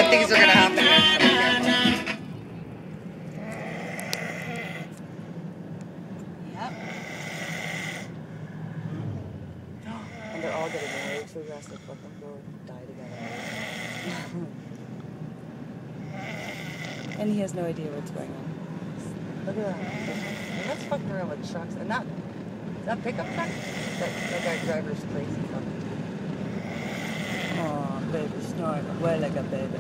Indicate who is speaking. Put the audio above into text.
Speaker 1: bad things are gonna happen here. Yep. And they're all getting married, so we have to fucking go die together. And he has no idea what's going on. Look at that. And that's fucking around with trucks. And that pickup truck? That guy driver's crazy fucking. Oh, baby, snoring away like a baby.